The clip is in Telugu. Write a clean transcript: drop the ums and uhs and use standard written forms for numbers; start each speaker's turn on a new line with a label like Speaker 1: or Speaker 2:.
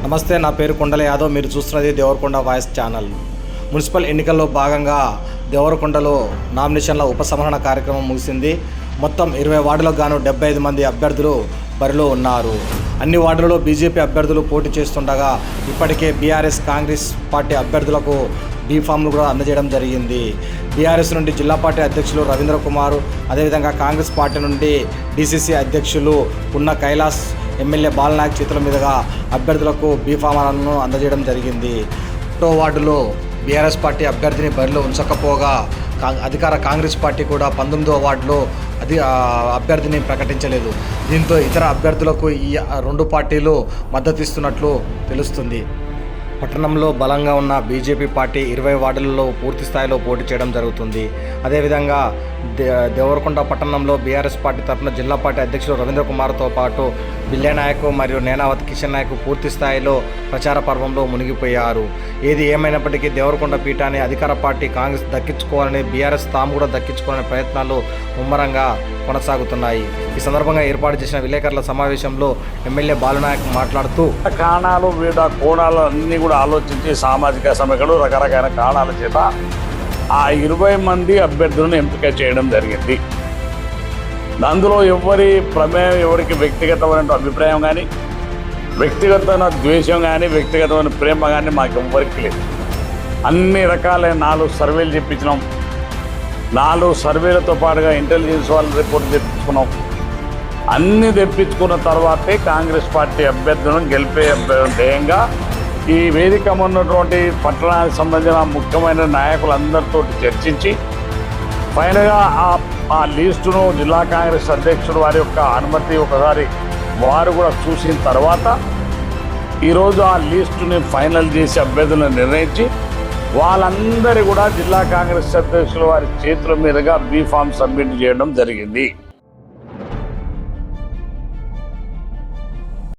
Speaker 1: నమస్తే, నా పేరు కొండల యాదవ్. మీరు చూస్తున్నది దేవరకొండ వాయిస్ ఛానల్. మున్సిపల్ ఎన్నికల్లో భాగంగా దేవరకొండలో నామినేషన్ల ఉపసంహరణ కార్యక్రమం ముగిసింది. మొత్తం 20 వార్డులకు గాను 75 మంది అభ్యర్థులు బరిలో ఉన్నారు. అన్ని వార్డులలో బీజేపీ అభ్యర్థులు పోటీ చేస్తుండగా ఇప్పటికే బీఆర్ఎస్, కాంగ్రెస్ పార్టీ అభ్యర్థులకు బీ ఫామ్లు కూడా అందజేయడం జరిగింది. బీఆర్ఎస్ నుండి జిల్లా పార్టీ అధ్యక్షులు రవీంద్ర కుమార్, అదేవిధంగా కాంగ్రెస్ పార్టీ నుండి డీసీసీ అధ్యక్షులు ఉన్న కైలాస్, ఎమ్మెల్యే బాలనాయక్ చేతుల మీదుగా అభ్యర్థులకు బీఫామాలను అందజేయడం జరిగింది. వార్డులో బీఆర్ఎస్ పార్టీ అభ్యర్థిని బరిలో ఉంచకపోగా అధికార కాంగ్రెస్ పార్టీ కూడా 19వ వార్డులో అభ్యర్థిని ప్రకటించలేదు. దీంతో ఇతర అభ్యర్థులకు ఈ రెండు పార్టీలు మద్దతు ఇస్తున్నట్లు తెలుస్తుంది. పట్టణంలో బలంగా ఉన్న బీజేపీ పార్టీ 20 వార్డులలో పూర్తి స్థాయిలో పోటీ చేయడం జరుగుతుంది. అదేవిధంగా దేవరకొండ పట్టణంలో బీఆర్ఎస్ పార్టీ తరఫున జిల్లా పార్టీ అధ్యక్షులు రవీంద్ర కుమార్తో పాటు బిల్లే నాయక్ మరియు నేనావత్ కిషన్ నాయక్ పూర్తి స్థాయిలో ప్రచార పర్వంలో మునిగిపోయారు. ఏది ఏమైనప్పటికీ దేవరకొండ పీఠాన్ని అధికార పార్టీ కాంగ్రెస్ దక్కించుకోవాలని, బీఆర్ఎస్ తాము కూడా దక్కించుకోవాలనే ప్రయత్నాలు ముమ్మరంగా కొనసాగుతున్నాయి. ఈ సందర్భంగా ఏర్పాటు చేసిన విలేకరుల సమావేశంలో ఎమ్మెల్యే బాలనాయక్ మాట్లాడుతూ,
Speaker 2: కారణాలు వివిధ కోణాలు అన్నీ కూడా ఆలోచించి సామాజిక సమీకరణలు రకరకాల కారణాల చేత ఆ 20 మంది అభ్యర్థులను ఎంపిక చేయడం జరిగింది. అందులో ఎవరి ప్రమేయం, ఎవరికి వ్యక్తిగతమైన అభిప్రాయం కానీ, వ్యక్తిగతమైన ద్వేషం కానీ, వ్యక్తిగతమైన ప్రేమ కానీ మాకు ఎవ్వరికి లేదు. అన్ని రకాలైన 4 సర్వేలు చెప్పించినాం. 4 సర్వేలతో పాటుగా ఇంటెలిజెన్స్ వాళ్ళ రిపోర్ట్ తెప్పించుకున్నాం. అన్నీ తెప్పించుకున్న తర్వాతే కాంగ్రెస్ పార్టీ అభ్యర్థులను గెలిపే ధ్యేయంగా ఈ వేదిక ఉన్నటువంటి పట్టణానికి సంబంధించిన ముఖ్యమైన నాయకులందరితో చర్చించి ఫైనల్గా ఆ లిస్టును జిల్లా కాంగ్రెస్ అధ్యక్షుడు వారి యొక్క అనుమతి ఒకసారి వారు కూడా చూసిన తర్వాత ఈరోజు ఆ లిస్టుని ఫైనల్ చేసి అభ్యర్థులను నిర్ణయించి వాళ్ళందరూ కూడా జిల్లా కాంగ్రెస్ అధ్యక్షులు వారి చేతుల మీదుగా బీ ఫామ్ సబ్మిట్ చేయడం జరిగింది.